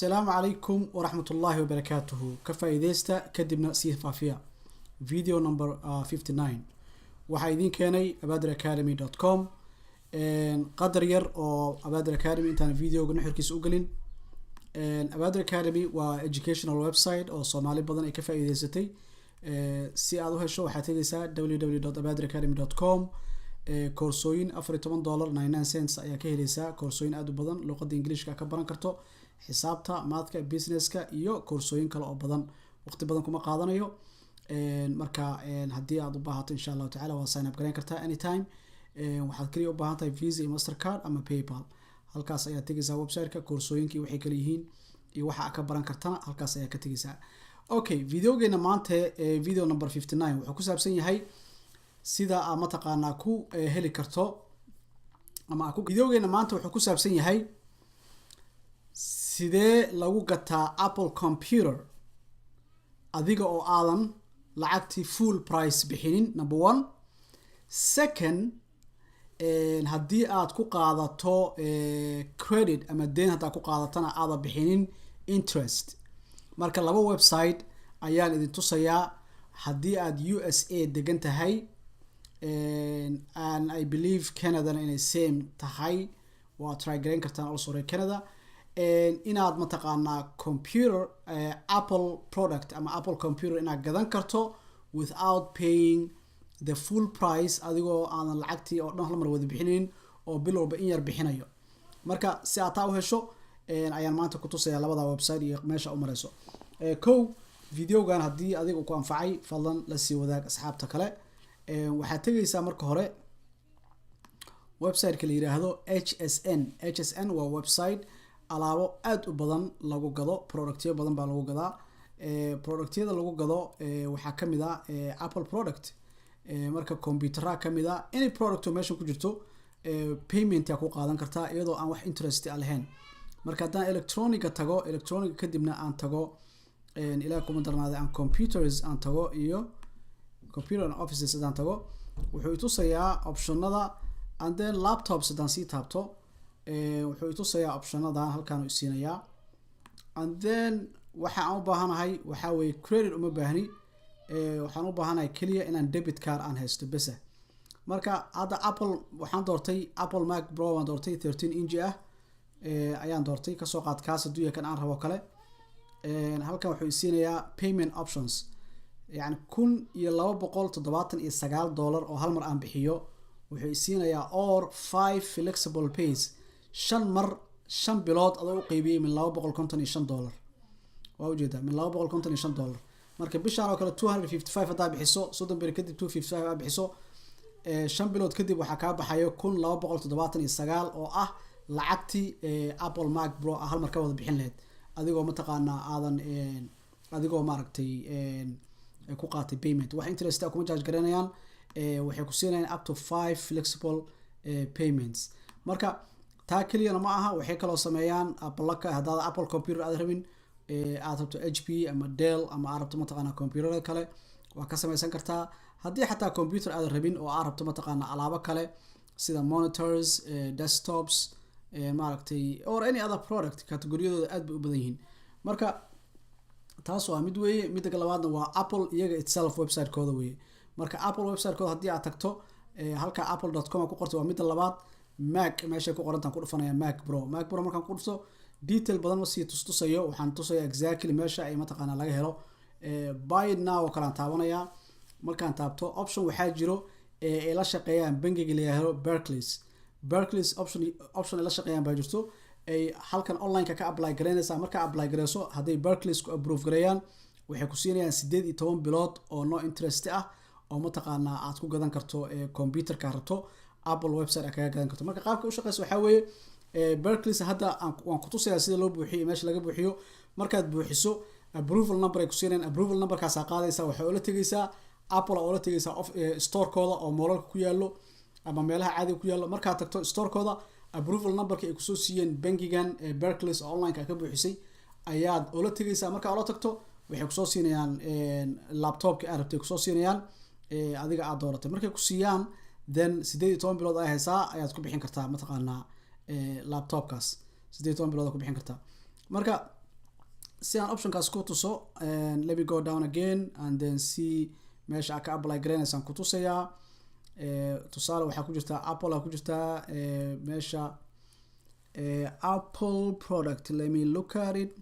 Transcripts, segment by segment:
السلام عليكم ورحمة الله وبركاته. كفايديستا كدبنا سيفافيا فيديو نمبر 59 وحايدين كاني abadracademy.com قدر ير او Abadra Academy intaan فيديو نحركيس اوغلين Abadra Academy waa educational website oo Soomaali badan ay ka faa'iideysatay si aad u hesho waxaad tagaysaa www.abadracademy.com koorsooyin $14.99 ayaa ka helaysaa koorsooyin aad u badan luqadda Ingiriiska ka baran karto xisaabta maadka businesska iyo koorsooyin kale oo badan waqti badan kuma qaadanayo marka hadii aad u baahato insha Allah taala waa sign up gareyn kartaa anytime waxaad kaliya u baahan tahay Visa iyo Mastercard ama PayPal halkaas ayaa tagaysaa website-ka koorsooyinkii waxay kala yihiin iyo waxa aad ka baran kartana halkaas ayaa ka tagaysaa okay videogeena maanta video number 59 wuxuu ku saabsan yahay sida aad mataqaanaa ku heli karto ama ku videogeena maanta wuxuu ku saabsan yahay sidee lagu gataa Apple computer adiga oo aadan lacagtii full price bixinin number 1 second haddii aad ku qaadato credit ama deen hadaa ku qaadatana aad bixinin interest marka laba website ayaan idin tusayaa haddii aad USA degan tahay and I believe Canada inay same tahay waa try gareyn kartaan also reer Canada inaad mataqaanaa computer Apple product ama Apple computer inaad gadan karto without paying the full price adigoo aan lacagtii oo dhan hal mar wada bixinin oo bil walba in yar bixinayo marka si aad taa u hesho ayaan maanta ku tusayaa labada website iyo meesha u marayso videogan haddii adiga ku anfacay fadlan la sii wadaag asxaabta kale waxaad tagaysaa marka hore website-ka la yiraahdo HSN waa website alaabo aad u badan lagu gado productyo badan baa lagu gadaa productyada lagu gado waxaa kamid ah Apple product marka computer kamid ah any product oo meesha ku jirto payment ya ku qaadan kartaa iyadoo aan wax interest lahayn marka hadaan electronic kadibna aan tago ilaa kuma darnaade aan computers aan tago iyo computer and offices aan tago wuxuu tusayaa optionada and then laptops hadaan sii taabto wuxuu tusayaa optionada halkaan u siinayaa and then waxa aan u baahanahay waxa way credit uma baahni waxaan u baahanahay kaliya inaan debit card aan haysto bas marka hadda Apple waxaan doortay Apple Mac Pro waan doortay 13 inch ayaan doortay ka soo qaad kaas aduunka kan aan rabo kale halkan wuxuu siinayaa payment options yani $1279 oo hal mar aan bixiyo wuxuu siinayaa or 5 flexible pays 5 bilood adoo u qaybiyay min $255 waa ujeedaa min $255 marka bishaan oo kale 255 hadaa bixiso 30 bil kadib 255 hadaa bixiso 5 bilood kadib waxa ka baxayo $1279 oo ah lacagtii Apple Mac Pro hal mar ka wada bixin lahayd adigoo mataqaanaa aadan adigoo maaragtay ku qaatay payment wax interest kuma charge garanayaan waxay ku siinayaan up to 5 flexible payments marka taa kaliya ma aha waxay kala sameeyaan Apple computer aad rabin aad rabto HP ama Dell ama aad rabto mataqaanaa computer kale waa ka sameeysan kartaa haddii xataa computer aad rabin oo aad rabto mataqaanaa alaabo kale sida monitors desktops maaragtay or any other product category-yadooda aad bay u badan yihiin marka taas waa mid weeye midda labaadna waa Apple iyaga itself website-kooda weeye marka Apple website-kooda haddii aad tagto halka apple.com ku qorto waa midda labaad Mac meesha ku qorantaan ku dhufanaya Mac Pro markaan ku dhufto detail badan ma sii tusayo waxaan tusayaa exactly meesha ay mataqaanaa laga helo buy now kala taabanaya markaan taabto option waxaa jiro ee la shaqeeyaan bangiga la yiraahdo Barclays option la shaqeeyaan baa jirto ay halkan online ka apply gareynaysa marka apply gareyso haday Barclays ku approve gareeyaan waxay ku siinayaan 18 bilood oo no interest ah oo mataqaanaa aad ku gadan karto computer ka rabto Apple website ka gadan karto marka qaabka u shaqeyso waxa weeye Barclays hadda waan ku tusayaa sida loo buuxiyo meesha laga buuxiyo markaad buuxiso approval number ay ku siinayaan approval number kaas qaadaysa waxa oo la tagaysaa Apple oo la tagaysaa store-kooda oo moolka ku yaalo ama meelaha caadi ku yaalo markaad tagto store-kooda approval number-ka ay ku soo siiyeen bangigan Barclays online ka buuxisay ayaad oo la tagaysaa marka oo la tagto waxay ku soo siinayaan laptop-ka aad rabtay ku soo siinayaan adiga aad dooratay markay ku siiyaan then 18 bilood ay haysaa ayaad ku bixin kartaa mataqaanaa laptop-kaas 18 bilood ku bixin kartaa marka si aan optionkaas ku tuso, let me go down again and then see meesha ka apply gareynaysaan ku tusayaa. Tusaale waxaa ku jirta Apple ku jirta meesha Apple product. Let me look at it.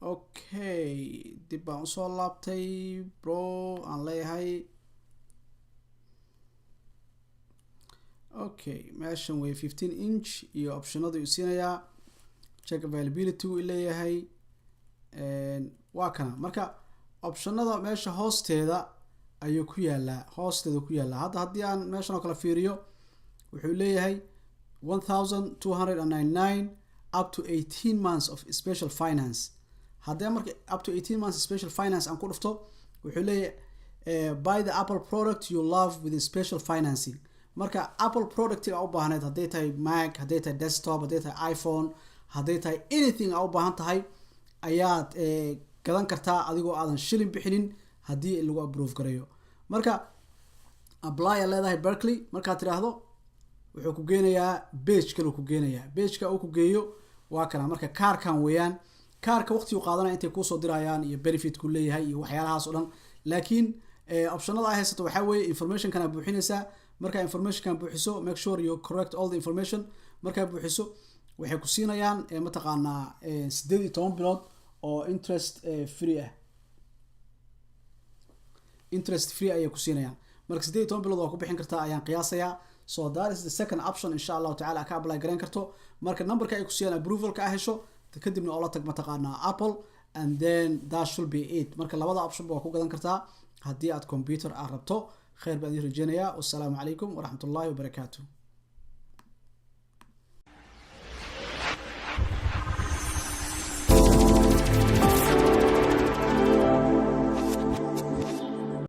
Okay, dib baan usoo laabtay bro, aan leeyahay. Okay, meeshan way 15 inch iyo optionada uu siinayaa. Check availability uu leeyahay. Waa kana marka optionada meesha hoosteeda ayuu ku yaalaa, hoosteeda ku yaalaa. Hadda haddii aan meeshan oo kala fiiriyo wuxuu leeyahay 1299 up to 18 months of special finance. haddii marka up to 18 months special finance aan ku dhufto wuxuu leeyahay buy the Apple product you love with a special financing. marka Apple product ay u baahneed haday tahay Mac, haday tahay desktop, haday tahay iPhone, haday tahay anything ay u baahan tahay ayaad gadan kartaa adigoo aadan shilin bixinin hadii lagu approve gareeyo. marka apply leedahay Berkeley marka tiraahdo wuxuu ku geenayaa page kale ku geenayaa. page-ka uu ku geeyo waa kana marka kaarkan weeyaan. kaarka waqti uu qaadanaya intay ku soo dirayaan iyo benefit ku leeyahay iyo waxyaalahaas oo dhan. laakiin optionada ay haysato waxa weeye information kana buuxinaysa. marka information kan buuxiso make sure you correct all the information. marka buuxiso waxay ku siinayaan mataqaanaa 18 bilood oo interest free ah. interest free ayay ku siinayaan. marka 18 bilood oo ku bixin kartaa ayaan qiyaasayaa. So that is the second option insha Allah ta'ala ka apply gareyn karto. marka numberka ay ku siiyaan approval ka hesho kadibna oo la tag mataqaanaa Apple and then that should be it. marka labada option baa ku gadan kartaa haddii aad computer aad rabto. khayr baan idin rajeynayaa. Wassalaamu calaykum waraxmatullaahi wabarakaatuh.